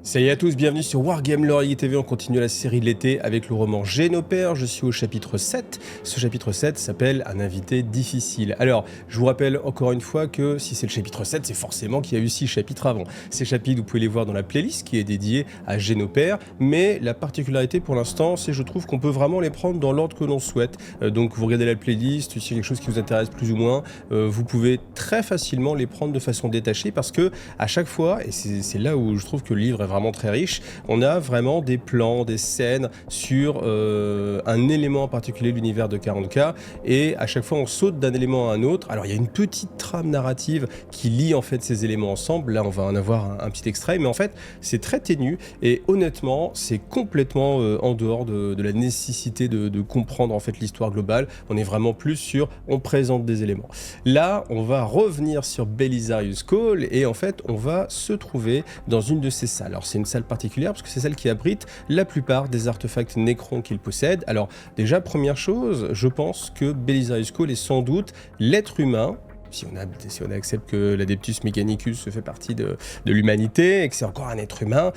Salut à tous, bienvenue sur Wargame Lore TV, on continue la série de l'été avec le roman Génopère, je suis au chapitre 7. Ce chapitre 7 s'appelle Un invité difficile. Alors, je vous rappelle encore une fois que si c'est le chapitre 7, c'est forcément qu'il y a eu 6 chapitres avant. Ces chapitres, vous pouvez les voir dans la playlist qui est dédiée à Génopère, mais la particularité pour l'instant, c'est je trouve qu'on peut vraiment les prendre dans l'ordre que l'on souhaite. Donc vous regardez la playlist, s'il y a quelque chose qui vous intéresse plus ou moins, vous pouvez très facilement les prendre de façon détachée parce que à chaque fois, et c'est là où je trouve que le livre est vraiment très riche, on a vraiment des plans, des scènes sur un élément en particulier de l'univers de 40K, et à chaque fois on saute d'un élément à un autre. Alors il y a une petite trame narrative qui lie en fait ces éléments ensemble, là on va en avoir un petit extrait, mais en fait c'est très ténu, et honnêtement c'est complètement en dehors de la nécessité de comprendre en fait l'histoire globale. On est vraiment plus sur, on présente des éléments. Là on va revenir sur Belisarius Cawl, et en fait on va se trouver dans une de ces salles. Alors c'est une salle particulière parce que c'est celle qui abrite la plupart des artefacts Necrons qu'il possède. Alors déjà, première chose, je pense que Belisarius Cawl est sans doute l'être humain, si on accepte que l'Adeptus Mechanicus fait partie de l'humanité et que c'est encore un être humain,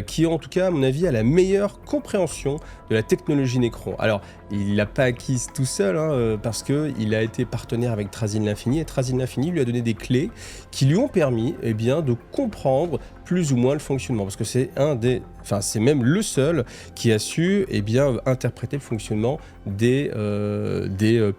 qui en tout cas, à mon avis, a la meilleure compréhension de la technologie Necron. Alors, il l'a pas acquise tout seul, parce qu'il a été partenaire avec Trazyn l'Infini, et Trazyn l'Infini lui a donné des clés qui lui ont permis de comprendre plus ou moins le fonctionnement, parce que c'est c'est même le seul qui a su interpréter le fonctionnement des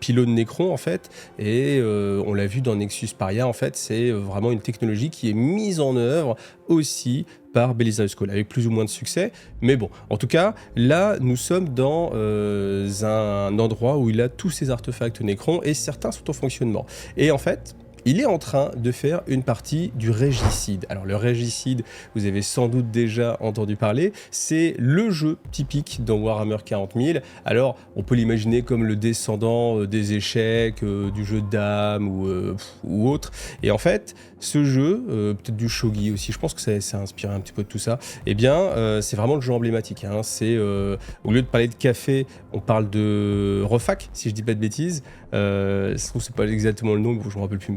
pylônes Necrons en fait, et on l'a vu dans Nexus Paria, en fait c'est vraiment une technologie qui est mise en œuvre aussi par Belisarius Cawl, avec plus ou moins de succès, mais bon, en tout cas, là, nous sommes dans un endroit où il a tous ces artefacts Necrons, et certains sont en fonctionnement, et en fait, il est en train de faire une partie du Régicide. Alors le Régicide, vous avez sans doute déjà entendu parler, c'est le jeu typique dans Warhammer 40 000. Alors on peut l'imaginer comme le descendant des échecs, du jeu de dames ou autre. Et en fait, ce jeu, peut-être du shogi aussi, je pense que ça a inspiré un petit peu de tout ça, c'est vraiment le jeu emblématique. C'est, au lieu de parler de café, on parle de Refac, si je dis pas de bêtises. Je trouve que c'est pas exactement le nom, mais je me rappelle plus,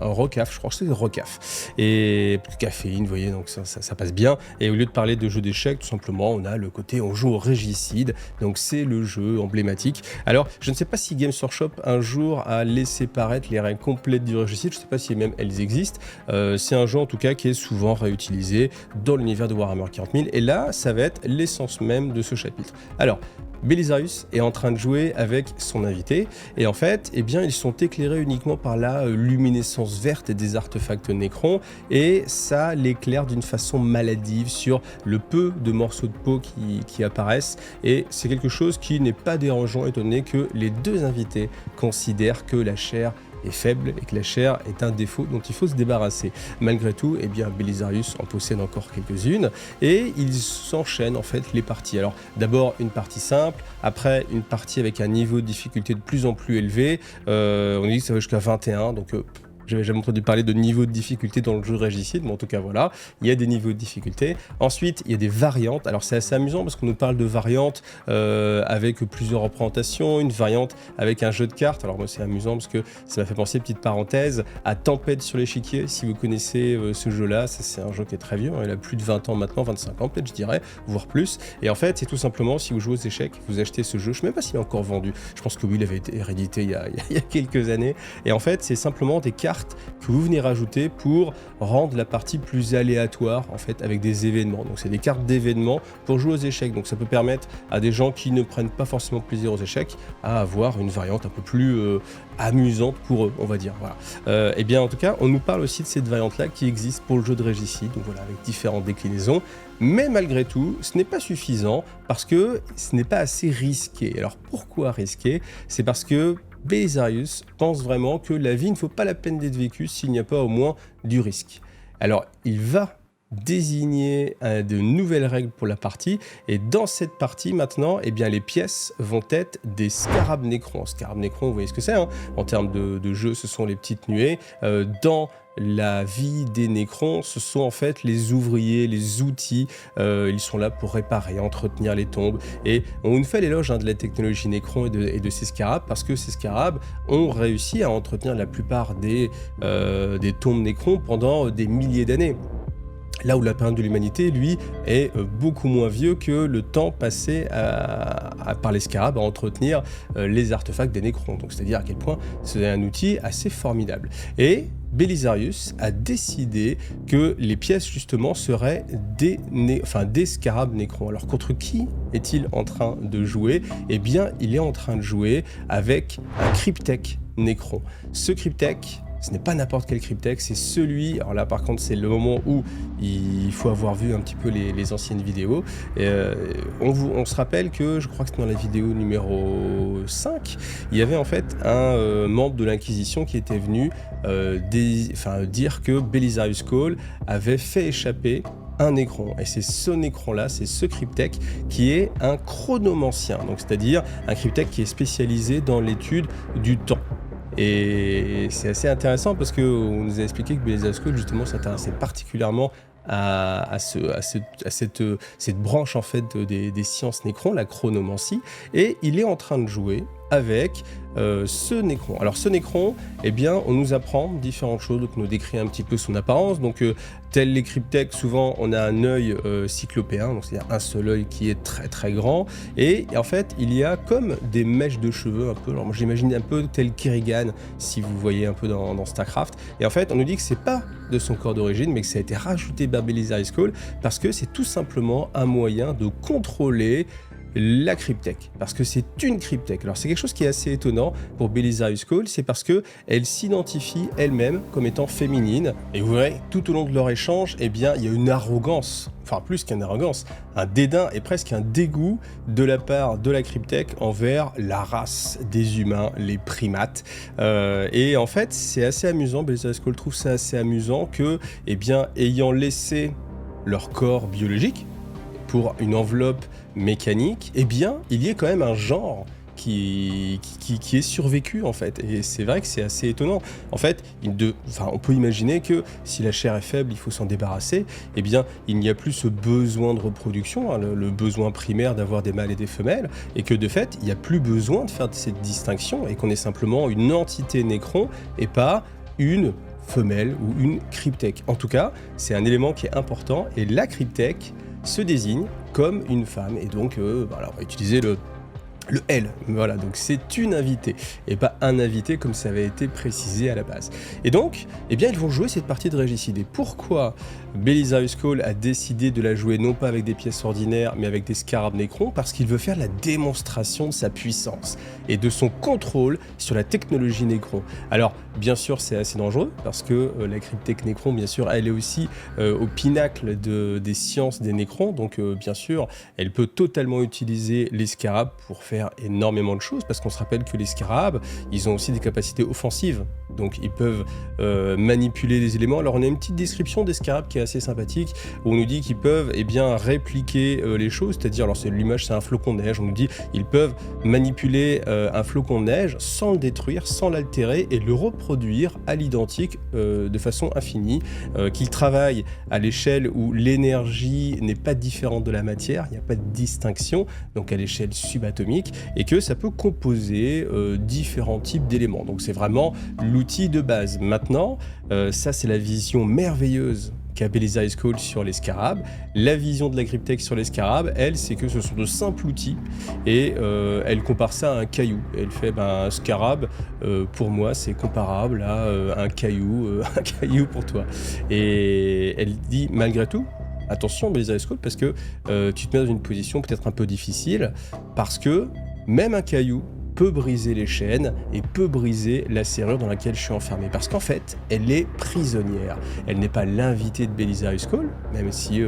un Rocaf, je crois que c'est Rocaf, et caféine, vous voyez, donc ça passe bien. Et au lieu de parler de jeu d'échecs, tout simplement, on a le côté on joue au Régicide, donc c'est le jeu emblématique. Alors je ne sais pas si Games Workshop un jour a laissé paraître les règles complètes du Régicide, je ne sais pas si même elles existent. C'est un jeu en tout cas qui est souvent réutilisé dans l'univers de Warhammer 40 000, et là ça va être l'essence même de ce chapitre. Alors Belisarius est en train de jouer avec son invité, et en fait, ils sont éclairés uniquement par la luminescence verte des artefacts Necrons, et ça l'éclaire d'une façon maladive sur le peu de morceaux de peau qui apparaissent, et c'est quelque chose qui n'est pas dérangeant étant donné que les deux invités considèrent que la chair est faible et que la chair est un défaut dont il faut se débarrasser. Malgré tout, Belisarius en possède encore quelques-unes, et ils s'enchaînent en fait les parties. Alors d'abord une partie simple, après une partie avec un niveau de difficulté de plus en plus élevé, on dit que ça va jusqu'à 21, donc j'avais jamais entendu parler de niveau de difficulté dans le jeu Régicide, mais en tout cas voilà, il y a des niveaux de difficulté. Ensuite, il y a des variantes. Alors c'est assez amusant parce qu'on nous parle de variantes avec plusieurs représentations, une variante avec un jeu de cartes. Alors moi c'est amusant parce que ça m'a fait penser, petite parenthèse, à Tempête sur l'échiquier, si vous connaissez ce jeu-là. C'est un jeu qui est très vieux, il a plus de 20 ans maintenant, 25 ans peut-être je dirais, voire plus. Et en fait c'est tout simplement, si vous jouez aux échecs, vous achetez ce jeu, je ne sais même pas s'il est encore vendu, je pense que oui, il avait été réédité il y a quelques années, et en fait c'est simplement des cartes que vous venez rajouter pour rendre la partie plus aléatoire en fait, avec des événements. Donc c'est des cartes d'événements pour jouer aux échecs, donc ça peut permettre à des gens qui ne prennent pas forcément plaisir aux échecs à avoir une variante un peu plus amusante pour eux, on va dire. Voilà. En tout cas, on nous parle aussi de cette variante là qui existe pour le jeu de Régicide, donc voilà, avec différentes déclinaisons. Mais malgré tout, ce n'est pas suffisant parce que ce n'est pas assez risqué. Alors pourquoi risqué? C'est parce que Belisarius pense vraiment que la vie ne vaut pas la peine d'être vécue s'il n'y a pas au moins du risque. Alors il va désigner de nouvelles règles pour la partie, et dans cette partie maintenant, les pièces vont être des scarabs Necrons. Scarabs Necrons, vous voyez ce que c'est, en termes de jeu, ce sont les petites nuées. Dans la vie des Necrons, ce sont en fait les ouvriers, les outils, ils sont là pour réparer, entretenir les tombes, et on nous fait l'éloge de la technologie Necron et de ces scarabs, parce que ces scarabs ont réussi à entretenir la plupart des tombes Necrons pendant des milliers d'années. Là où la période de l'humanité, lui, est beaucoup moins vieux que le temps passé par les scarabs à entretenir les artefacts des Nécrons. Donc c'est-à-dire à quel point c'est un outil assez formidable. Et Belisarius a décidé que les pièces justement seraient des scarabs Nécrons. Alors contre qui est-il en train de jouer? Eh bien, il est en train de jouer avec un cryptech Nécron. Ce cryptech, ce n'est pas n'importe quel cryptech, c'est celui... Alors là, par contre, c'est le moment où il faut avoir vu un petit peu les anciennes vidéos. On se rappelle que, je crois que c'est dans la vidéo numéro 5, il y avait en fait un membre de l'Inquisition qui était venu dire que Belisarius Cawl avait fait échapper un Nécron. Et c'est ce Nécron-là, c'est ce cryptech qui est un chronomancien, donc c'est-à-dire un cryptech qui est spécialisé dans l'étude du temps. Et c'est assez intéressant parce qu'on nous a expliqué que Belisarius Cawl justement s'intéressait particulièrement à cette branche en fait des sciences Nécron, la chronomancie, et il est en train de jouer avec ce Nécron. Alors ce Nécron, eh bien, on nous apprend différentes choses, donc on nous décrit un petit peu son apparence. Donc tel les cryptechs, souvent on a un œil cyclopéen, donc c'est-à-dire un seul œil qui est très très grand, et en fait il y a comme des mèches de cheveux un peu. Alors moi j'imagine un peu tel Kerrigan, si vous voyez un peu dans Starcraft. Et en fait on nous dit que c'est pas de son corps d'origine, mais que ça a été rajouté par Belisarius Cawl parce que c'est tout simplement un moyen de contrôler la cryptech, parce que c'est une cryptech. Alors c'est quelque chose qui est assez étonnant pour Belisarius Cawl, c'est parce que elle s'identifie elle-même comme étant féminine, et vous verrez, tout au long de leur échange, eh bien, il y a une arrogance, enfin plus qu'une arrogance, un dédain et presque un dégoût de la part de la cryptech envers la race des humains, les primates. Et en fait, c'est assez amusant, Belisarius Cawl trouve ça assez amusant que, eh bien, ayant laissé leur corps biologique pour une enveloppe mécanique, eh bien, il y a quand même un genre qui est survécu en fait, et c'est vrai que c'est assez étonnant. En fait, on peut imaginer que si la chair est faible, il faut s'en débarrasser, eh bien, il n'y a plus ce besoin de reproduction, hein, le besoin primaire d'avoir des mâles et des femelles, et que de fait, il n'y a plus besoin de faire cette distinction, et qu'on est simplement une entité Nécron, et pas une femelle ou une cryptech. En tout cas, c'est un élément qui est important, et la cryptech se désigne comme une femme, et donc voilà, on va utiliser le L, voilà, donc c'est une invitée, et pas un invité comme ça avait été précisé à la base. Et donc, eh bien, ils vont jouer cette partie de Régicide. Et pourquoi Belisarius Cawl a décidé de la jouer non pas avec des pièces ordinaires, mais avec des scarabs Nécrons? Parce qu'il veut faire la démonstration de sa puissance et de son contrôle sur la technologie Nécron. Alors, bien sûr, c'est assez dangereux, parce que la cryptech Nécron, bien sûr, elle est aussi au pinacle des sciences des Nécrons, donc bien sûr, elle peut totalement utiliser les scarabs pour faire énormément de choses, parce qu'on se rappelle que les scarabs, ils ont aussi des capacités offensives, donc ils peuvent manipuler les éléments. Alors on a une petite description des scarabs qui est assez sympathique, où on nous dit qu'ils peuvent bien répliquer les choses, c'est-à-dire, alors l'image c'est un flocon de neige, on nous dit ils peuvent manipuler un flocon de neige sans le détruire, sans l'altérer, et le reproduire à l'identique de façon infinie, qu'ils travaillent à l'échelle où l'énergie n'est pas différente de la matière, il n'y a pas de distinction, donc à l'échelle subatomique, et que ça peut composer différents types d'éléments. Donc c'est vraiment l'outil de base. Maintenant, ça c'est la vision merveilleuse qu'a Belisarius Cawl sur les scarabs. La vision de la cryptech sur les scarabs, elle, c'est que ce sont de simples outils, et elle compare ça à un caillou. Elle fait, un scarab, pour moi, c'est comparable à un caillou pour toi. Et elle dit, malgré tout, attention Belisarius Cawl, parce que tu te mets dans une position peut-être un peu difficile, parce que même un caillou peut briser les chaînes et peut briser la serrure dans laquelle je suis enfermé. Parce qu'en fait, elle est prisonnière. Elle n'est pas l'invitée de Belisarius Cawl, même si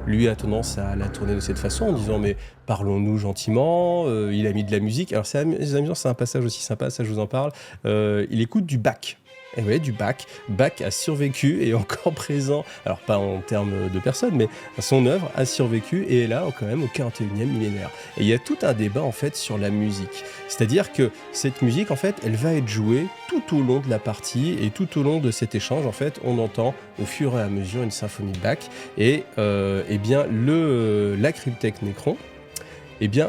lui a tendance à la tourner de cette façon, en disant « mais parlons-nous gentiment », il a mis de la musique. Alors c'est amusant, c'est un passage aussi sympa, ça je vous en parle. Il écoute du Bach. Et oui, du Bach. Bach a survécu et est encore présent, alors pas en termes de personnes, mais son œuvre a survécu et est là quand même au 41e millénaire. Et il y a tout un débat en fait sur la musique. C'est-à-dire que cette musique, en fait, elle va être jouée tout au long de la partie, et tout au long de cet échange, en fait, on entend au fur et à mesure une symphonie de Bach. Et eh bien, la cryptech Nécron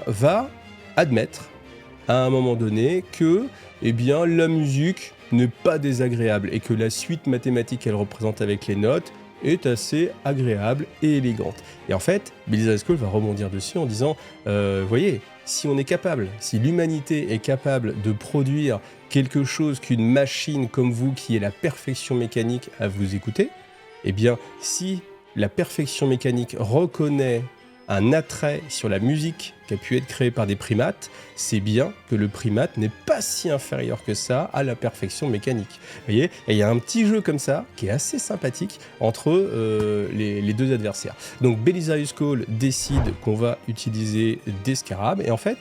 va admettre à un moment donné que la musique n'est pas désagréable, et que la suite mathématique qu'elle représente avec les notes est assez agréable et élégante. Et en fait, Belisarius Cole va rebondir dessus en disant, voyez, si on est capable, si l'humanité est capable de produire quelque chose qu'une machine comme vous, qui est la perfection mécanique, à vous écouter, eh bien, si la perfection mécanique reconnaît un attrait sur la musique qui a pu être créée par des primates, c'est bien que le primate n'est pas si inférieur que ça à la perfection mécanique. Vous voyez? Et il y a un petit jeu comme ça qui est assez sympathique entre les deux adversaires. Donc Belisarius Cole décide qu'on va utiliser des scarabs, et en fait,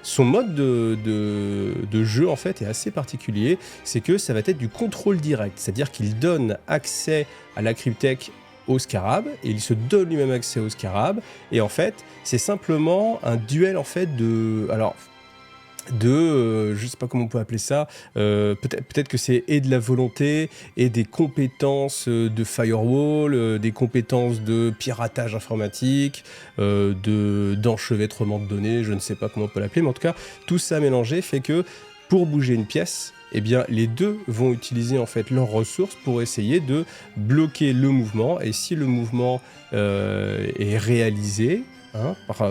son mode de jeu en fait est assez particulier, c'est que ça va être du contrôle direct, c'est-à-dire qu'il donne accès à la cryptech au scarab, et il se donne lui-même accès au scarab, et en fait, c'est simplement un duel en fait je sais pas comment on peut appeler ça, peut-être que c'est et de la volonté, et des compétences de firewall, des compétences de piratage informatique, d'enchevêtrement de données, je ne sais pas comment on peut l'appeler, mais en tout cas, tout ça mélangé fait que pour bouger une pièce, eh bien, les deux vont utiliser en fait leurs ressources pour essayer de bloquer le mouvement, et si le mouvement est réalisé,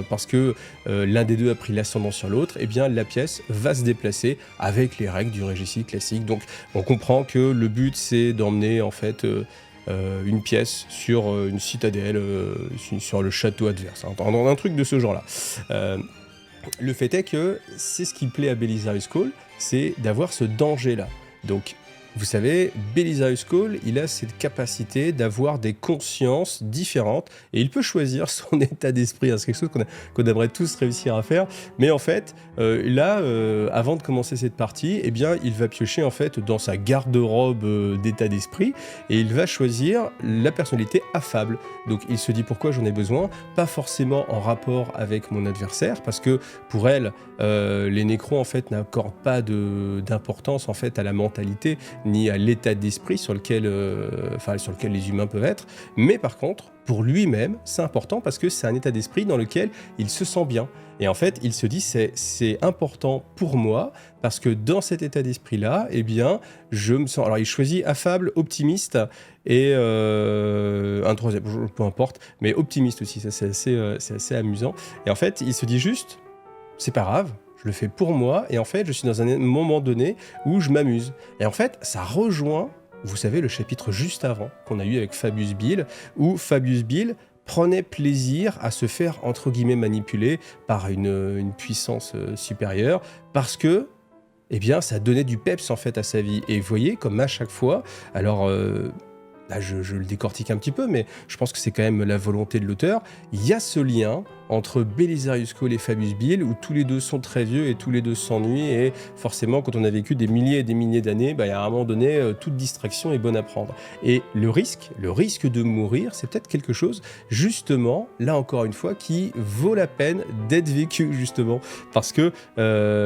parce que l'un des deux a pris l'ascendant sur l'autre, eh bien la pièce va se déplacer avec les règles du régicide classique. Donc on comprend que le but c'est d'emmener en fait une pièce sur une citadelle, sur le château adverse, un truc de ce genre-là. Le fait est que c'est ce qui plaît à Belisarius Cole, c'est d'avoir ce danger-là. Donc, vous savez, Belisarius Cole, il a cette capacité d'avoir des consciences différentes, et il peut choisir son état d'esprit. C'est quelque chose qu'on aimerait tous réussir à faire. Mais en fait, là, avant de commencer cette partie, eh bien, il va piocher en fait dans sa garde-robe d'état d'esprit, et il va choisir la personnalité affable. Donc, il se dit pourquoi j'en ai besoin, pas forcément en rapport avec mon adversaire, parce que pour elle, les nécrons en fait n'accordent pas d'importance en fait à la mentalité ni à l'état d'esprit sur lequel les humains peuvent être, mais par contre, pour lui-même, c'est important parce que c'est un état d'esprit dans lequel il se sent bien. Et en fait, il se dit, c'est important pour moi, parce que dans cet état d'esprit-là, eh bien, je me sens... Alors, il choisit affable, optimiste, et un troisième, peu importe, mais optimiste aussi, ça c'est assez amusant. Et en fait, il se dit juste, c'est pas grave, je le fais pour moi, et en fait, je suis dans un moment donné où je m'amuse. Et en fait, ça rejoint, vous savez, le chapitre juste avant, qu'on a eu avec Fabius Bill, où Fabius Bill prenait plaisir à se faire, entre guillemets, manipuler par une puissance supérieure, parce que, eh bien, ça donnait du peps, en fait, à sa vie. Et vous voyez, comme à chaque fois, alors... Là, je le décortique un petit peu, mais je pense que c'est quand même la volonté de l'auteur. Il y a ce lien entre Belisarius Cole et Fabius Bill, où tous les deux sont très vieux et tous les deux s'ennuient, et forcément, quand on a vécu des milliers et des milliers d'années, il y a un moment donné, toute distraction est bonne à prendre. Et le risque de mourir, c'est peut-être quelque chose, justement, là encore une fois, qui vaut la peine d'être vécu, justement, parce que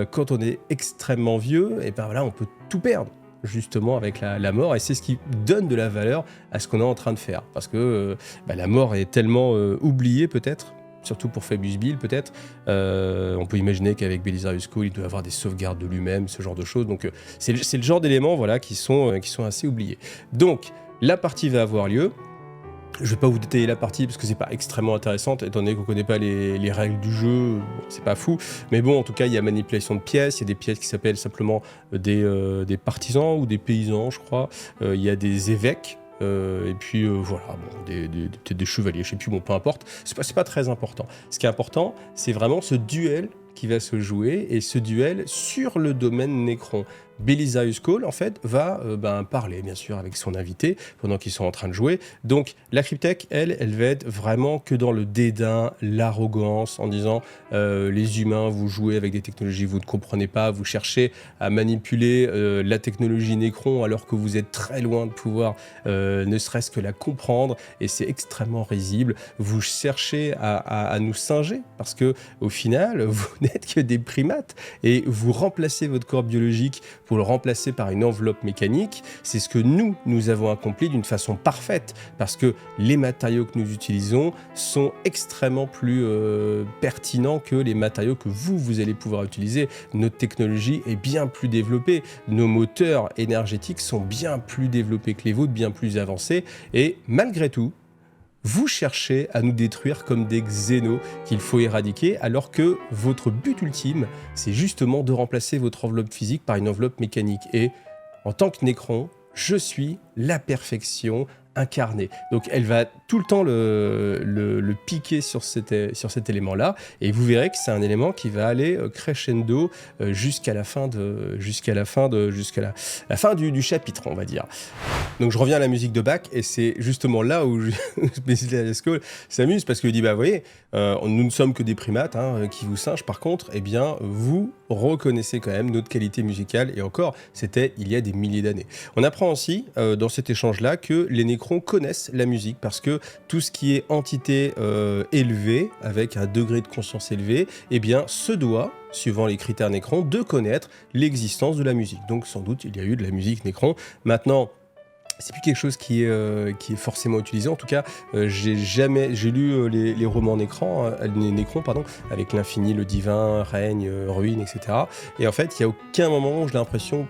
quand on est extrêmement vieux, et ben voilà, on peut tout perdre, justement, avec la mort, et c'est ce qui donne de la valeur à ce qu'on est en train de faire, parce que la mort est tellement oubliée, peut-être, surtout pour Fabius Bill, peut-être. On peut imaginer qu'avec Belisarius Cole, il doit avoir des sauvegardes de lui-même, ce genre de choses, donc c'est le genre d'éléments, voilà, qui sont assez oubliés. Donc, la partie va avoir lieu. Je ne vais pas vous détailler la partie parce que c'est pas extrêmement intéressante, étant donné qu'on ne connaît pas les règles du jeu, c'est pas fou. Mais bon, en tout cas, il y a manipulation de pièces, il y a des pièces qui s'appellent simplement des partisans ou des paysans, je crois. Il y a des évêques. Et puis voilà, peut-être des chevaliers, je sais plus, peu importe, c'est pas très important. Ce qui est important, c'est vraiment ce duel qui va se jouer, et ce duel sur le domaine nécron. Belisarius Cole, en fait, va parler, bien sûr, avec son invité pendant qu'ils sont en train de jouer. Donc, la cryptech, elle va être vraiment que dans le dédain, l'arrogance, en disant les humains, vous jouez avec des technologies que vous ne comprenez pas, vous cherchez à manipuler la technologie Nécron alors que vous êtes très loin de pouvoir ne serait-ce que la comprendre, et c'est extrêmement risible. Vous cherchez à nous singer parce que, au final, vous n'êtes que des primates, et vous remplacez votre corps biologique pour le remplacer par une enveloppe mécanique, c'est ce que nous avons accompli d'une façon parfaite, parce que les matériaux que nous utilisons sont extrêmement plus pertinents que les matériaux que vous allez pouvoir utiliser. Notre technologie est bien plus développée, nos moteurs énergétiques sont bien plus développés que les vôtres, bien plus avancés, et malgré tout, vous cherchez à nous détruire comme des xénos qu'il faut éradiquer, alors que votre but ultime, c'est justement de remplacer votre enveloppe physique par une enveloppe mécanique. Et en tant que Nécron, je suis la perfection incarnée. Donc elle va tout le temps le piquer sur cet élément-là, et vous verrez que c'est un élément qui va aller crescendo jusqu'à la fin du chapitre, on va dire. Donc je reviens à la musique de Bach, et c'est justement là où Blizzard Skull s'amuse, parce qu'il dit, bah vous voyez, nous ne sommes que des primates qui vous singent. Par contre, eh bien, vous reconnaissez quand même notre qualité musicale, et encore, c'était il y a des milliers d'années. On apprend aussi, dans cet échange-là, que les Nécrons connaissent la musique, parce que tout ce qui est entité élevée, avec un degré de conscience élevé, eh bien, se doit, suivant les critères Nécrons, de connaître l'existence de la musique. Donc sans doute, il y a eu de la musique Nécron. Maintenant, c'est plus quelque chose qui est forcément utilisé. En tout cas, j'ai lu les romans Nécron, avec l'infini, le divin, règne, ruine, etc. Et en fait, il n'y a aucun moment où j'ai l'impression,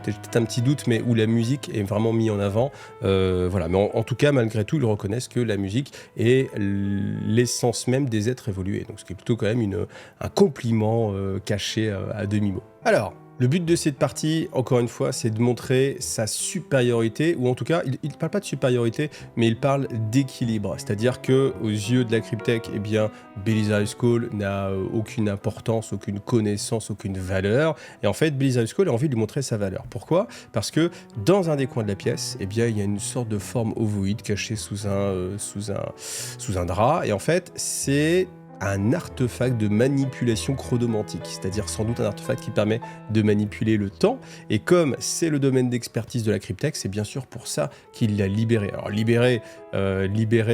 peut-être un petit doute, mais où la musique est vraiment mise en avant. Voilà. Mais en tout cas, malgré tout, ils reconnaissent que la musique est l'essence même des êtres évolués. Donc, ce qui est plutôt quand même un compliment caché à demi-mot. Alors, le but de cette partie, encore une fois, c'est de montrer sa supériorité, ou en tout cas, il ne parle pas de supériorité, mais il parle d'équilibre. C'est-à-dire que, aux yeux de la Cryptek, eh bien, Belisarius Cawl n'a aucune importance, aucune connaissance, aucune valeur. Et en fait, Belisarius Cawl a envie de lui montrer sa valeur. Pourquoi ? Parce que dans un des coins de la pièce, eh bien, il y a une sorte de forme ovoïde cachée sous un drap. Et en fait, c'est un artefact de manipulation chronomantique, c'est-à-dire sans doute un artefact qui permet de manipuler le temps, et comme c'est le domaine d'expertise de la Cryptek, c'est bien sûr pour ça qu'il l'a libéré. Alors libéré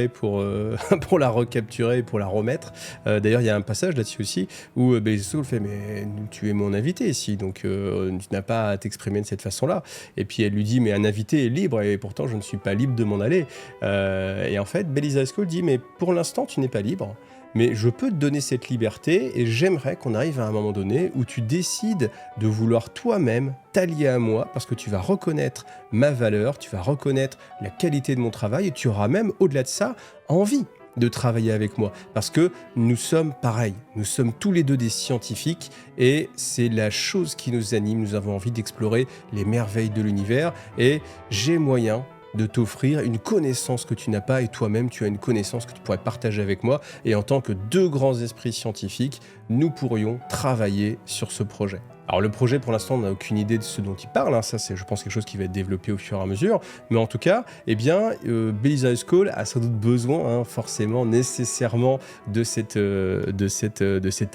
pour, pour la recapturer, pour la remettre. D'ailleurs, il y a un passage là-dessus aussi, où Belisarius fait « mais tu es mon invité ici, donc tu n'as pas à t'exprimer de cette façon-là ». Et puis elle lui dit « mais un invité est libre, et pourtant je ne suis pas libre de m'en aller ». Et en fait, Belisarius dit « mais pour l'instant tu n'es pas libre ». Mais je peux te donner cette liberté, et j'aimerais qu'on arrive à un moment donné où tu décides de vouloir toi-même t'allier à moi, parce que tu vas reconnaître ma valeur, tu vas reconnaître la qualité de mon travail, et tu auras même, au-delà de ça, envie de travailler avec moi. Parce que nous sommes pareils, nous sommes tous les deux des scientifiques, et c'est la chose qui nous anime, nous avons envie d'explorer les merveilles de l'univers, et j'ai moyen de t'offrir une connaissance que tu n'as pas, et toi-même tu as une connaissance que tu pourrais partager avec moi, et en tant que deux grands esprits scientifiques, nous pourrions travailler sur ce projet. Alors le projet, pour l'instant, on n'a aucune idée de ce dont il parle, ça c'est, je pense, quelque chose qui va être développé au fur et à mesure, mais en tout cas, eh bien, Belisarius Cawl a sans doute besoin, forcément, nécessairement, de cet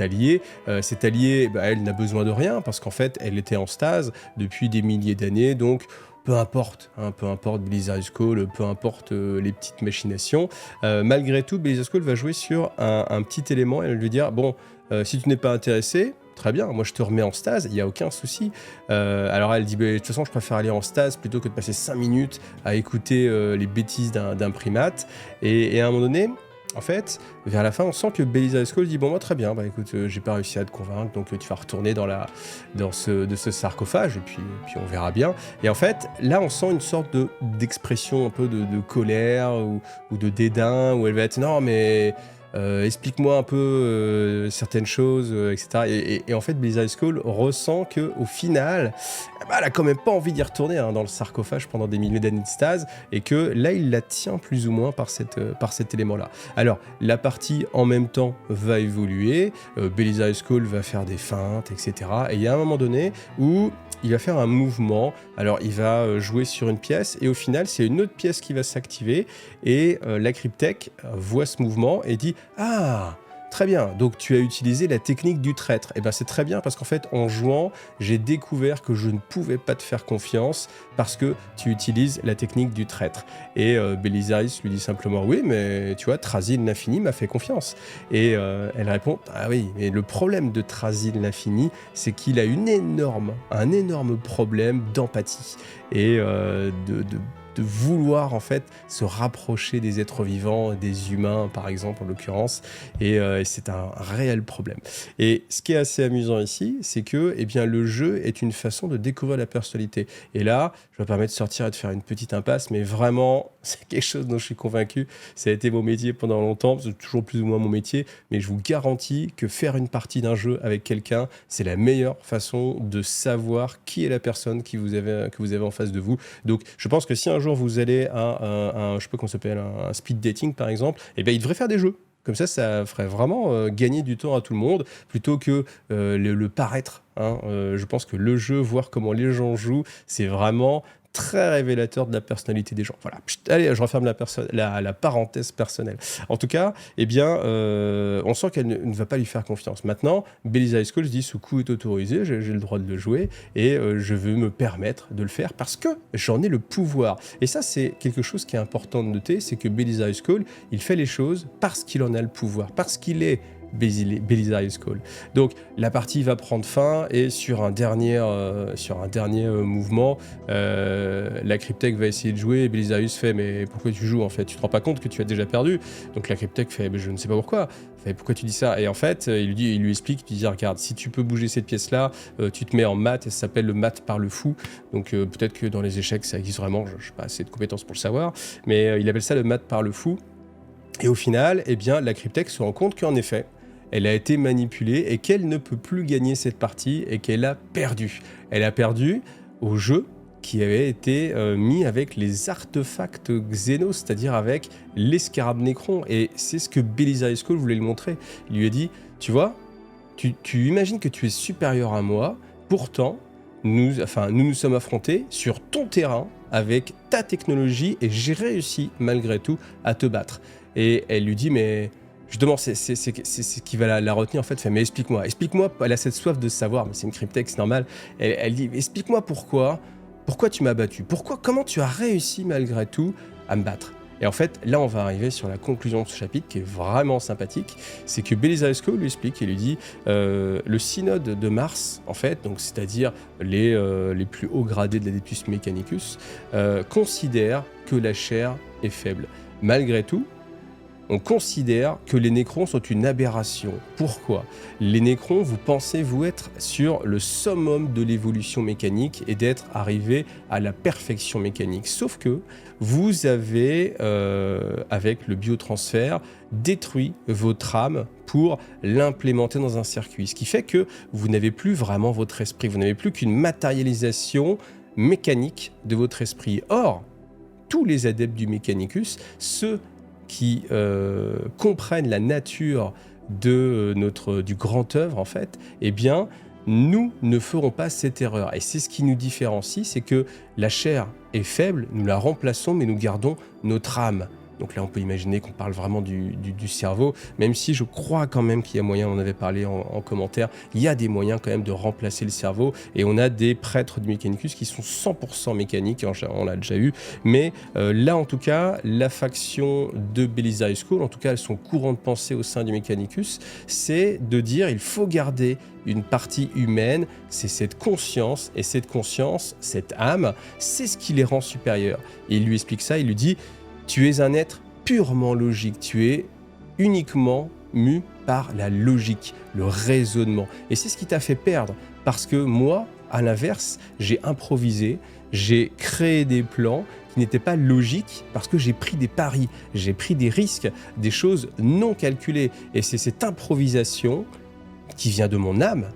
allié. Cet allié, elle n'a besoin de rien, parce qu'en fait, elle était en stase depuis des milliers d'années, donc peu importe Belisarius Cawl, peu importe les petites machinations. Malgré tout, Belisarius Cawl va jouer sur un petit élément, et lui dire, bon, si tu n'es pas intéressé, très bien, moi je te remets en stase, il n'y a aucun souci. Alors elle dit, de toute façon je préfère aller en stase plutôt que de passer 5 minutes à écouter les bêtises d'un primate. Et à un moment donné, en fait, vers la fin, on sent que Belisarius Cawl dit « Bon, moi, très bien, écoute, j'ai pas réussi à te convaincre, donc tu vas retourner dans ce sarcophage, et puis on verra bien. » Et en fait, là, on sent une sorte d'expression un peu de colère ou de dédain, où elle va être « Non, mais explique-moi un peu certaines choses, etc. » Et en fait, Belisarius Cawl ressent qu'au final, elle a quand même pas envie d'y retourner dans le sarcophage pendant des milliers d'années de stase, et que là, il la tient plus ou moins par cet élément-là. Alors, la partie en même temps va évoluer, Belisarius Cawl va faire des feintes, etc. Et il y a un moment donné où il va faire un mouvement, alors il va jouer sur une pièce, et au final, c'est une autre pièce qui va s'activer, et la Cryptek voit ce mouvement et dit « Ah !» Très bien, donc tu as utilisé la technique du traître. Eh bien c'est très bien parce qu'en fait en jouant, j'ai découvert que je ne pouvais pas te faire confiance parce que tu utilises la technique du traître. Et Belisarius lui dit simplement oui mais tu vois, Trazyn l'Infini m'a fait confiance. Et elle répond ah oui, mais le problème de Trazyn l'Infini c'est qu'il a un énorme problème d'empathie et de vouloir en fait se rapprocher des êtres vivants, des humains par exemple en l'occurrence, et c'est un réel problème. Et ce qui est assez amusant ici, c'est que eh bien, le jeu est une façon de découvrir la personnalité. Et là, je me permets de sortir et de faire une petite impasse, mais vraiment, c'est quelque chose dont je suis convaincu. Ça a été mon métier pendant longtemps, c'est toujours plus ou moins mon métier, mais je vous garantis que faire une partie d'un jeu avec quelqu'un, c'est la meilleure façon de savoir qui est la personne que vous avez en face de vous. Donc, je pense que si un jour vous allez à je sais pas comment ça s'appelle, un speed dating par exemple, eh bien, il devrait faire des jeux. Comme ça ferait vraiment gagner du temps à tout le monde, plutôt que le paraître. Hein. Je pense que le jeu, voir comment les gens jouent, c'est vraiment très révélateur de la personnalité des gens. Voilà. Pchit, allez, je referme la parenthèse personnelle. En tout cas, eh bien, on sent qu'elle ne va pas lui faire confiance. Maintenant, Belisarius Cawl se dit ce coup est autorisé, j'ai le droit de le jouer et je veux me permettre de le faire parce que j'en ai le pouvoir. Et ça, c'est quelque chose qui est important de noter, c'est que Belisarius Cawl, il fait les choses parce qu'il en a le pouvoir, parce qu'il est Belisarius Cawl. Donc la partie va prendre fin et sur un dernier mouvement, la Cryptek va essayer de jouer et Belisarius fait mais pourquoi tu joues en fait? Tu te rends pas compte que tu as déjà perdu? Donc la Cryptek fait mais je ne sais pas pourquoi. Fait, pourquoi tu dis ça? Et en fait, il lui explique, il dit regarde, si tu peux bouger cette pièce-là, tu te mets en mat et ça s'appelle le mat par le fou. Donc peut-être que dans les échecs ça existe vraiment, je n'ai pas assez de compétences pour le savoir, mais il appelle ça le mat par le fou. Et au final, eh bien, la Cryptek se rend compte qu'en effet, elle a été manipulée et qu'elle ne peut plus gagner cette partie et qu'elle a perdu. Elle a perdu au jeu qui avait été mis avec les artefacts Xenos, c'est-à-dire avec les scarabs Necrons. Et c'est ce que Belisarius Cawl voulait le montrer. Il lui a dit, tu vois, tu imagines que tu es supérieur à moi, pourtant, nous nous sommes affrontés sur ton terrain avec ta technologie et j'ai réussi malgré tout à te battre. Et elle lui dit, mais... Justement, c'est ce qui va la retenir en fait. Fait, mais explique-moi, elle a cette soif de savoir, mais c'est une Cryptek, c'est normal. Elle dit, explique-moi pourquoi tu m'as battu, comment tu as réussi malgré tout à me battre. Et en fait, là, on va arriver sur la conclusion de ce chapitre qui est vraiment sympathique. C'est que Belisarius Cawl lui explique et lui dit le synode de Mars, en fait, donc c'est-à-dire les plus hauts gradés de l'Adeptus Mechanicus, considère que la chair est faible. Malgré tout, on considère que les Nécrons sont une aberration. Pourquoi? Les Nécrons, vous pensez vous être sur le summum de l'évolution mécanique et d'être arrivé à la perfection mécanique. Sauf que vous avez, avec le biotransfert, détruit votre âme pour l'implémenter dans un circuit. Ce qui fait que vous n'avez plus vraiment votre esprit. Vous n'avez plus qu'une matérialisation mécanique de votre esprit. Or, tous les adeptes du Mechanicus, ceux qui comprennent la nature du grand œuvre, en fait, eh bien, nous ne ferons pas cette erreur. Et c'est ce qui nous différencie, c'est que la chair est faible, nous la remplaçons, mais nous gardons notre âme. Donc là, on peut imaginer qu'on parle vraiment du cerveau, même si je crois quand même qu'il y a moyen, on en avait parlé en commentaire, il y a des moyens quand même de remplacer le cerveau, et on a des prêtres du Mechanicus qui sont 100% mécaniques, on l'a déjà eu, mais là en tout cas, la faction de Belisarius Cawl, en tout cas son courant de pensée au sein du Mechanicus, c'est de dire il faut garder une partie humaine, c'est cette conscience, et cette conscience, cette âme, c'est ce qui les rend supérieurs. Et il lui explique ça, il lui dit tu es un être purement logique, tu es uniquement mu par la logique, le raisonnement. Et c'est ce qui t'a fait perdre, parce que moi, à l'inverse, j'ai improvisé, j'ai créé des plans qui n'étaient pas logiques, parce que j'ai pris des paris, j'ai pris des risques, des choses non calculées. Et c'est cette improvisation qui vient de mon âme,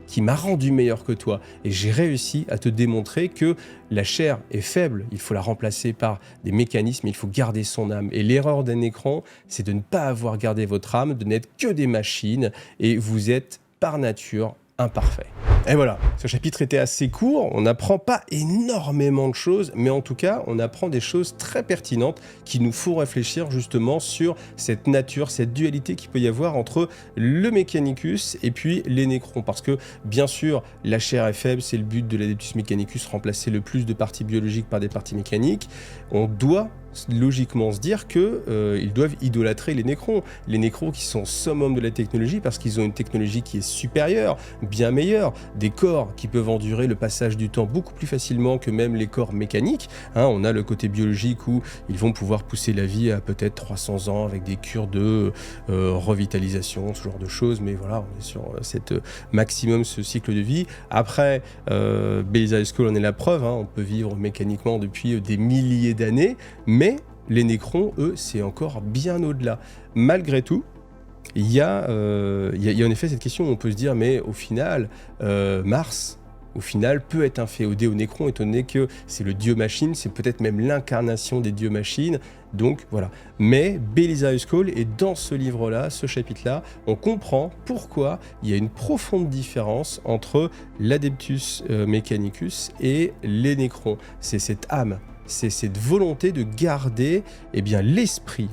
qui m'a rendu meilleur que toi. Et j'ai réussi à te démontrer que la chair est faible, il faut la remplacer par des mécanismes, il faut garder son âme. Et l'erreur d'un écran, c'est de ne pas avoir gardé votre âme, de n'être que des machines, et vous êtes par nature imparfait. Et voilà, ce chapitre était assez court, on n'apprend pas énormément de choses, mais en tout cas, on apprend des choses très pertinentes qui nous font réfléchir justement sur cette nature, cette dualité qu'il peut y avoir entre le Mechanicus et puis les Nécrons. Parce que, bien sûr, la chair est faible, c'est le but de l'Adeptus Mechanicus, remplacer le plus de parties biologiques par des parties mécaniques. On doit logiquement se dire qu'ils doivent idolâtrer les Nécrons. Les Nécrons qui sont summum de la technologie parce qu'ils ont une technologie qui est supérieure, bien meilleure, des corps qui peuvent endurer le passage du temps beaucoup plus facilement que même les corps mécaniques. On a le côté biologique où ils vont pouvoir pousser la vie à peut-être 300 ans avec des cures de revitalisation, ce genre de choses, mais voilà, on est sur cette maximum, ce cycle de vie. Après, Belisarius Cawl en est la preuve, on peut vivre mécaniquement depuis des milliers d'années, mais les Nécrons, eux, c'est encore bien au-delà. Malgré tout, il y a en effet cette question où on peut se dire, mais au final, Mars, au final, peut être inféodé aux Nécrons, étant donné que c'est le dieu-machine, c'est peut-être même l'incarnation des dieux-machines, donc voilà. Mais Belisarius Cawl, et dans ce livre-là, ce chapitre-là, on comprend pourquoi il y a une profonde différence entre l'Adeptus Mechanicus et les Nécrons. C'est cette âme. C'est cette volonté de garder l'esprit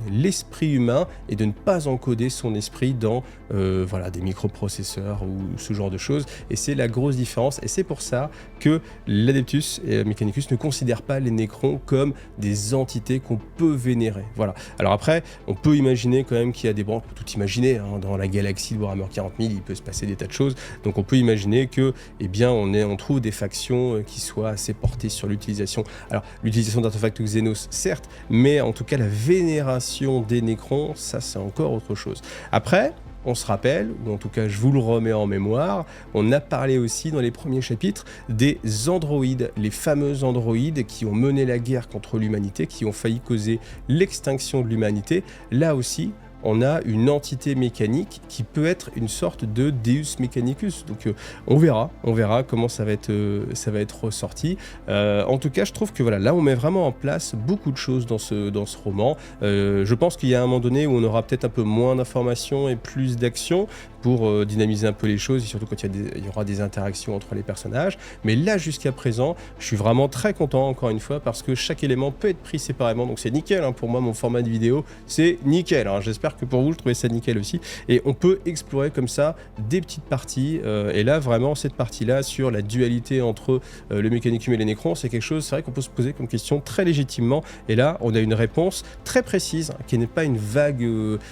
humain et de ne pas encoder son esprit dans des microprocesseurs ou ce genre de choses. Et c'est la grosse différence. Et c'est pour ça que l'Adeptus Mechanicus ne considère pas les Nécrons comme des entités qu'on peut vénérer. Voilà. Alors après, on peut imaginer quand même qu'il y a des branches, on peut tout imaginer, dans la galaxie de Warhammer 40 000, il peut se passer des tas de choses. Donc on peut imaginer que, on trouve des factions qui soient assez portées sur l'utilisation. Alors, l'utilisation d'artefacts Xenos, certes, mais en tout cas la vénération des Nécrons, ça c'est encore autre chose. Après, on se rappelle, ou en tout cas je vous le remets en mémoire, on a parlé aussi dans les premiers chapitres des androïdes, les fameux androïdes qui ont mené la guerre contre l'humanité, qui ont failli causer l'extinction de l'humanité. Là aussi, on a une entité mécanique qui peut être une sorte de Deus Mechanicus. Donc on verra comment ça va être ressorti. En tout cas, je trouve que voilà, là on met vraiment en place beaucoup de choses dans ce roman. Je pense qu'il y a un moment donné où on aura peut-être un peu moins d'informations et plus d'action pour dynamiser un peu les choses, et surtout quand il y aura des interactions entre les personnages. Mais là, jusqu'à présent, je suis vraiment très content, encore une fois, parce que chaque élément peut être pris séparément, donc c'est nickel, pour moi, mon format de vidéo, c'est nickel. J'espère que pour vous, je trouvais ça nickel aussi. Et on peut explorer comme ça des petites parties, et là, vraiment, cette partie-là, sur la dualité entre le Mechanicum et les Nécrons, c'est quelque chose, c'est vrai qu'on peut se poser comme question très légitimement, et là, on a une réponse très précise, qui n'est pas une vague,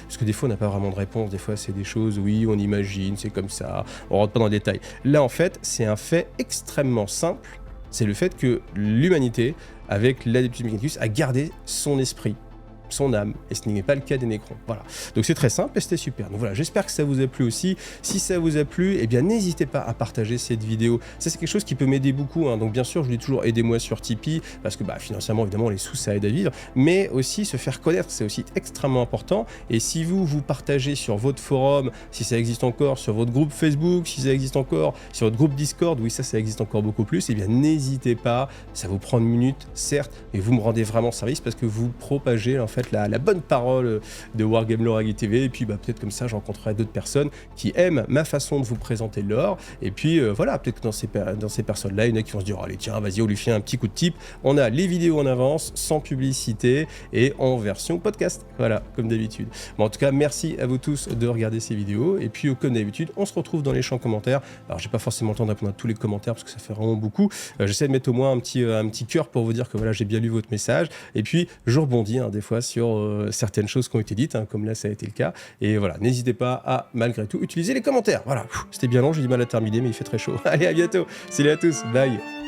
parce que des fois, on n'a pas vraiment de réponse, des fois, c'est des choses, oui, on imagine, c'est comme ça, on rentre pas dans le détail. Là, en fait, c'est un fait extrêmement simple, c'est le fait que l'humanité, avec l'Adeptus Mechanicus, a gardé son esprit, son âme, et ce n'est pas le cas des Nécrons. Voilà. Donc c'est très simple et c'était super. Donc voilà, j'espère que ça vous a plu aussi. Si ça vous a plu, n'hésitez pas à partager cette vidéo. Ça, c'est quelque chose qui peut m'aider beaucoup. Donc bien sûr, je dis toujours aidez-moi sur Tipeee, parce que financièrement, évidemment, les sous, ça aide à vivre, mais aussi se faire connaître, c'est aussi extrêmement important. Et si vous partagez sur votre forum, si ça existe encore, sur votre groupe Facebook, si ça existe encore, sur votre groupe Discord, oui, ça existe encore beaucoup plus, n'hésitez pas. Ça vous prend une minute, certes, mais vous me rendez vraiment service parce que vous propagez, en fait, la bonne parole de Wargame Lore TV, et puis peut-être comme ça je rencontrerai d'autres personnes qui aiment ma façon de vous présenter le lore, et puis voilà, peut-être que dans ces personnes là, il y en a qui vont se dire allez tiens, vas-y, on lui fait un petit coup de tip. On a les vidéos en avance, sans publicité et en version podcast, voilà, comme d'habitude. En tout cas, merci à vous tous de regarder ces vidéos, et puis comme d'habitude, on se retrouve dans les champs commentaires. Alors j'ai pas forcément le temps de répondre à tous les commentaires parce que ça fait vraiment beaucoup, j'essaie de mettre au moins un petit cœur pour vous dire que voilà, j'ai bien lu votre message, et puis je rebondis des fois sur certaines choses qui ont été dites, comme là ça a été le cas, et voilà, n'hésitez pas à malgré tout utiliser les commentaires. Voilà, c'était bien long, j'ai du mal à terminer, mais il fait très chaud. Allez, à bientôt, salut à tous, bye.